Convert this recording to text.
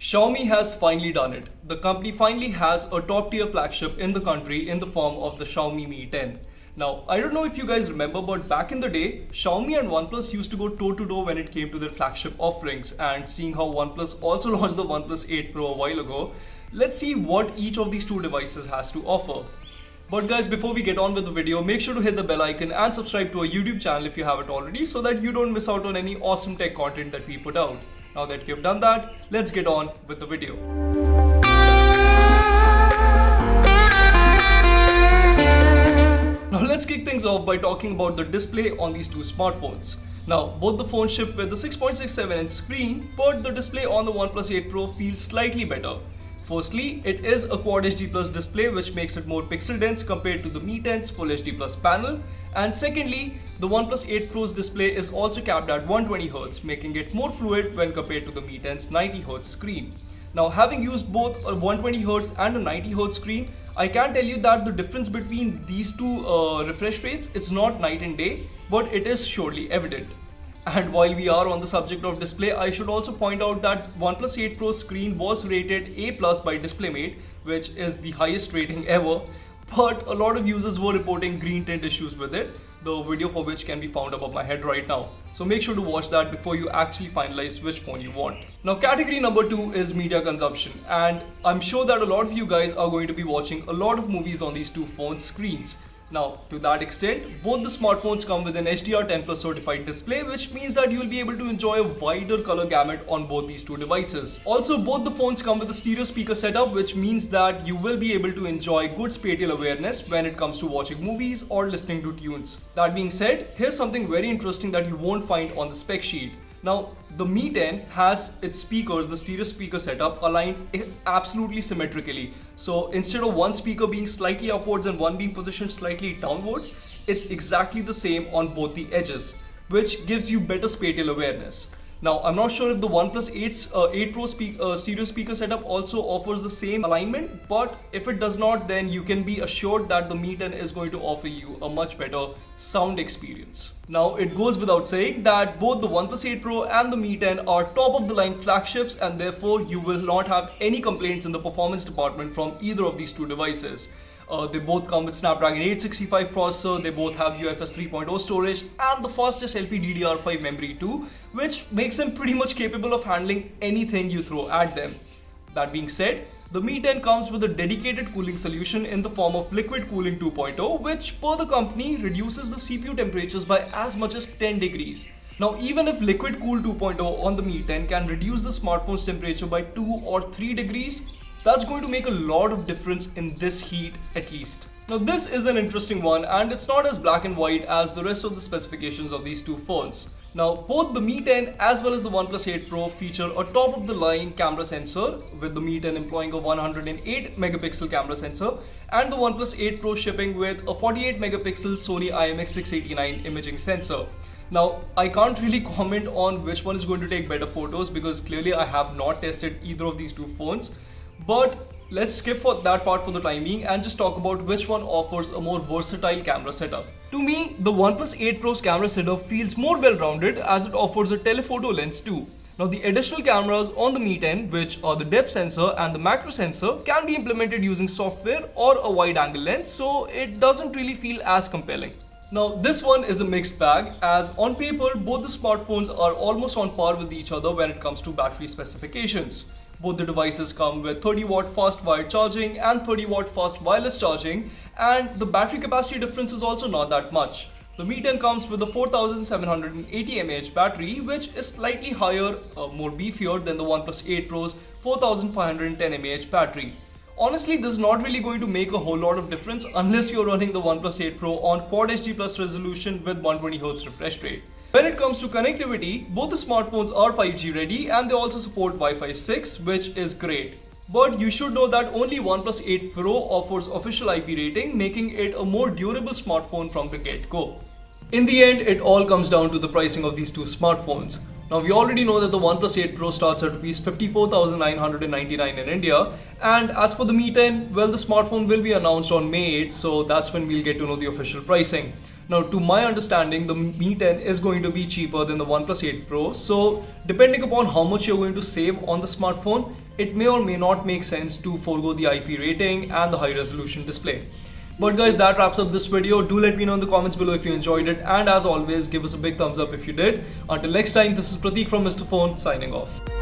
Xiaomi has finally done it. The company finally has a top tier flagship in the country in the form of the Xiaomi Mi 10. Now, I don't know if you guys remember, but back in the day, Xiaomi and OnePlus used to go toe to toe when it came to their flagship offerings. And seeing how OnePlus also launched the OnePlus 8 Pro a while ago, let's see what each of these two devices has to offer. But guys, before we get on with the video, make sure to hit the bell icon and subscribe to our YouTube channel if you haven't already, so that you don't miss out on any awesome tech content that we put out. Now that you've done that, let's get on with the video. Now let's kick things off by talking about the display on these two smartphones. Now, both the phones ship with the 6.67-inch screen, but the display on the OnePlus 8 Pro feels slightly better. Firstly, it is a Quad HD Plus display, which makes it more pixel dense compared to the Mi 10's Full HD Plus panel. And secondly, the OnePlus 8 Pro's display is also capped at 120Hz, making it more fluid when compared to the Mi 10's 90Hz screen. Now, having used both a 120Hz and a 90Hz screen, I can tell you that the difference between these two refresh rates is not night and day, but it is surely evident. And while we are on the subject of display, I should also point out that OnePlus 8 Pro screen was rated A+ by DisplayMate, which is the highest rating ever. But a lot of users were reporting green tint issues with it, the video for which can be found above my head right now. So make sure to watch that before you actually finalize which phone you want. Now, category number 2 is media consumption, and I'm sure that a lot of you guys are going to be watching a lot of movies on these two phones' screens. Now, to that extent, both the smartphones come with an HDR10+ certified display, which means that you will be able to enjoy a wider color gamut on both these two devices. Also, both the phones come with a stereo speaker setup, which means that you will be able to enjoy good spatial awareness when it comes to watching movies or listening to tunes. That being said, here's something very interesting that you won't find on the spec sheet. Now, the Mi 10 has its speakers, the stereo speaker setup, aligned absolutely symmetrically. So instead of one speaker being slightly upwards and one being positioned slightly downwards, it's exactly the same on both the edges, which gives you better spatial awareness. Now, I'm not sure if the OnePlus 8 Pro stereo speaker setup also offers the same alignment, but if it does not, then you can be assured that the Mi 10 is going to offer you a much better sound experience. Now, it goes without saying that both the OnePlus 8 Pro and the Mi 10 are top of the line flagships, and therefore you will not have any complaints in the performance department from either of these two devices. They both come with Snapdragon 865 processor, they both have UFS 3.0 storage and the fastest LPDDR5 memory too, which makes them pretty much capable of handling anything you throw at them. That being said, the Mi 10 comes with a dedicated cooling solution in the form of Liquid Cooling 2.0, which per the company reduces the CPU temperatures by as much as 10 degrees. Now, even if Liquid Cool 2.0 on the Mi 10 can reduce the smartphone's temperature by 2 or 3 degrees, that's going to make a lot of difference in this heat at least. Now, this is an interesting one, and it's not as black and white as the rest of the specifications of these two phones. Now, both the Mi 10 as well as the OnePlus 8 Pro feature a top of the line camera sensor, with the Mi 10 employing a 108 megapixel camera sensor and the OnePlus 8 Pro shipping with a 48 megapixel Sony IMX689 imaging sensor. Now, I can't really comment on which one is going to take better photos because clearly I have not tested either of these two phones. But let's skip for that part for the time being and just talk about which one offers a more versatile camera setup. To me, the OnePlus 8 Pro's camera setup feels more well-rounded as it offers a telephoto lens too. Now, the additional cameras on the Mi 10, which are the depth sensor and the macro sensor, can be implemented using software or a wide-angle lens, so it doesn't really feel as compelling. Now, this one is a mixed bag, as on paper, both the smartphones are almost on par with each other when it comes to battery specifications. Both the devices come with 30-watt fast wired charging and 30-watt fast wireless charging, and the battery capacity difference is also not that much. The Mi 10 comes with a 4780 mAh battery, which is slightly higher, more beefier than the OnePlus 8 Pro's 4510 mAh battery. Honestly, this is not really going to make a whole lot of difference unless you're running the OnePlus 8 Pro on Quad HD Plus resolution with 120Hz refresh rate. When it comes to connectivity, both the smartphones are 5G ready and they also support Wi-Fi 6, which is great. But you should know that only OnePlus 8 Pro offers official IP rating, making it a more durable smartphone from the get-go. In the end, it all comes down to the pricing of these two smartphones. Now, we already know that the OnePlus 8 Pro starts at Rs 54,999 in India, and as for the Mi 10, well, the smartphone will be announced on May 8th, so that's when we'll get to know the official pricing. Now, to my understanding, the Mi 10 is going to be cheaper than the OnePlus 8 Pro. So, depending upon how much you're going to save on the smartphone, it may or may not make sense to forego the IP rating and the high resolution display. But guys, that wraps up this video. Do let me know in the comments below if you enjoyed it, and as always, give us a big thumbs up if you did. Until next time, this is Prateek from Mr. Phone signing off.